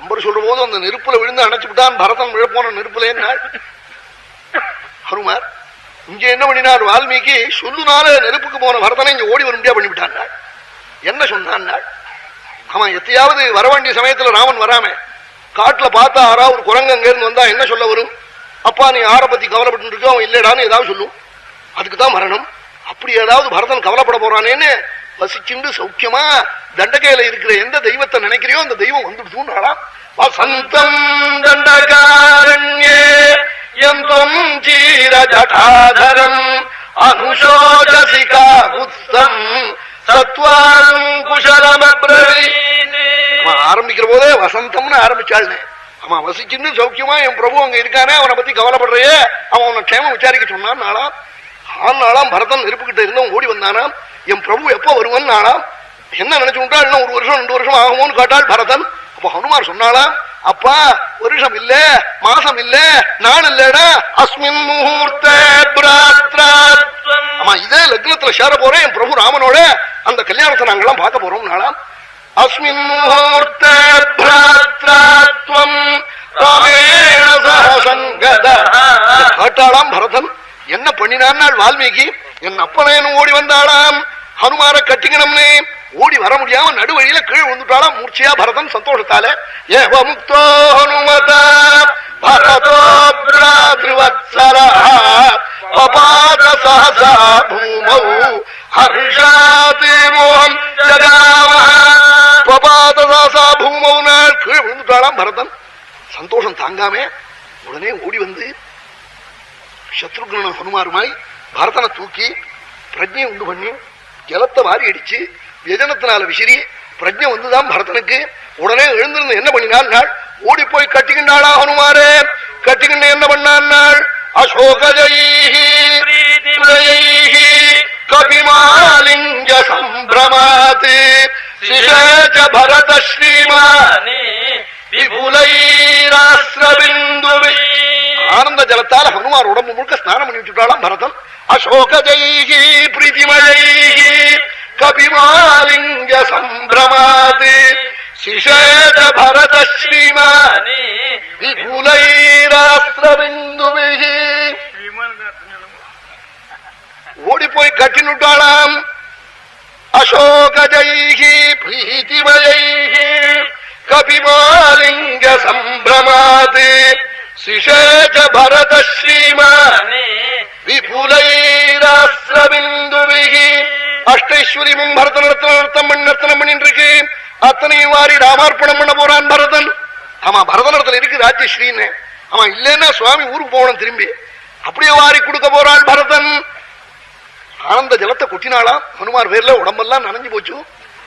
கம்பர் சொல்ற போது அந்த நெருப்புல விழுந்து அணைச்சு விட்டான் பரதன் விழப்போன நெருப்புல ஹனுமார். இங்க என்ன பண்ணினார் வால்மீகி? சொல்லுனால நெருப்புக்கு போன பரதனை இங்க ஓடி வரும்படியா பண்ணிவிட்டான். என்ன சொன்னான்? அவன் எத்தையாவது வர வேண்டிய சமயத்துல ராமன் வராம காட்டுல பார்த்தா யாராவது ஒரு குரங்கு அங்க இருந்து வந்தா என்ன சொல்ல வரும்? அப்பா நீ யாரை பத்தி கவலைப்பட்டு இருக்க, அவன் இல்லடான்னு ஏதாவது சொல்லும். அதுக்குதான் மரணம். அப்படி ஏதாவது பரதன் கவலைப்பட போறானேன்னு வசிச்சுண்டு சௌக்கியமா தண்டகையில இருக்கிற எந்த தெய்வத்தை நினைக்கிறியோ அந்த தெய்வம் வந்துடுச்சுன்னு வசந்தம் தண்டகாரண்யே யந்தம் சீர ஜடாதரம் அனுஷோஜசிகா புத்தம் சத்வான் குஷலம் ஆரம்பிக்கிற போதே வசந்தம்னு ஆரம்பிச்சாள்னே. அவன் வசிச்சுன்னு சௌக்கியமா என் பிரபு அங்க இருக்கானே, அவனை பத்தி கவலைப்படுறையே, அவன் உன்னை க்ஷேமம் விசாரிக்க சொன்னான். நாளாம் 6 நாளாம் பரதன் நெருப்புக்கிட்ட இருந்தவன் ஓடி வந்தானாம். என் பிரபு எப்ப வருவன் நாளாம் என்ன நினைச்சு விட்டா இன்னும் 1 வருஷம் 2 வருஷம் ஆகுமோன்னு கேட்டாள் பரதன். அப்ப ஹனுமார் சொன்னாலாம், அப்பா வருஷம் இல்ல மாசம் இல்ல நாள் இல்லடா, அஸ்மின் முகூர்த்த ஆமா இதே லக்னத்துல சேர போறேன் என் பிரபு ராமனோட, அந்த கல்யாணத்தை நாங்கெல்லாம் பார்க்க போறோம் நாளாம். அஸ்மின் முகூர்த்த கேட்டாளாம் பரதன். என்ன பண்ணினான் வால்மீகி? என் அப்பனையனும் ஓடி வந்தாளாம் ஹனுமார கட்டிக்கணும்னு. ஓடி வர முடியாம நடுவழியில கீழ் வந்துட்டாளாம் மூர்ச்சியா பரதன் சந்தோஷத்தால. ஏவ முக்தோ ஹனுமத பரதோ பிராத்ருவத்சரா பபாத சஹசா பூமௌ ஹர்ஷாதி மோஹம் ஜகாம பபாத சஹசா பூமௌ நாள் கீழ் வந்துட்டாளாம் பரதன். சந்தோஷம் தாங்காம உடனே ஓடி வந்து சத்ருக்ன ஹனுமாருமாய் பரதனை தூக்கி பிரஜை உண்டு பண்ணி ஜலத்தை வாரி அடிச்சு வியஜனத்தினால விசிறி பிரஜை வந்துதான் பரதனுக்கு. உடனே எழுந்திருந்து என்ன பண்ணினாள்? ஓடி போய் கட்டிக்கின்றாளா ஹனுமாரே. கட்டிக்கின்ற என்ன பண்ணாள்? அசோகஜைஹி கபிமாலிங்க சம்பிரமாத் சிஷேஜ பரத ஸ்ரீமானி விபுலைராஸ்ரபிந்துவி. ஆனந்த ஜலத்தால ஹனுமார் உடம்பு முழுக்க ஸ்நானம் பண்ணி வச்சுட்டாளாம் பரதன். அசோகஜைஹி பிரீதிமயைஹி கபிமாலிங்க சம்பிரமாத் சிஷேஜ பரத ஸ்ரீமானி விபுலைராஸ்ரபிந்துவி. ஓடி போய் கட்டினுட்டாளாம். அசோகஜைஹி பிரீதிமயைஹி கபிமாலிங்க சம்பிரமாத் சிஷேஜ பரத ஸ்ரீமானி விபுலைராஸ்ரபிந்துவி. அஷ்டைஸ்வரியும் பரத நர்த்தனம் பண்ணிட்டு இருக்கு. அத்தனையும் வாரி ராமார்ப்பணம் பண்ண போறான் பரதன். ஆமா பரதனத்துல இருக்கு ராஜ்யஸ்ரீன்னு. ஆமா இல்லைன்னா சுவாமி ஊருக்கு போகணும் திரும்பி. அப்படியே வாரி கொடுக்க போறான் பரதன். ஆனந்த ஜலத்தை கொட்டினாளாம் ஹனுமார் பேர்ல. உடம்பெல்லாம் நனைஞ்சு போச்சு.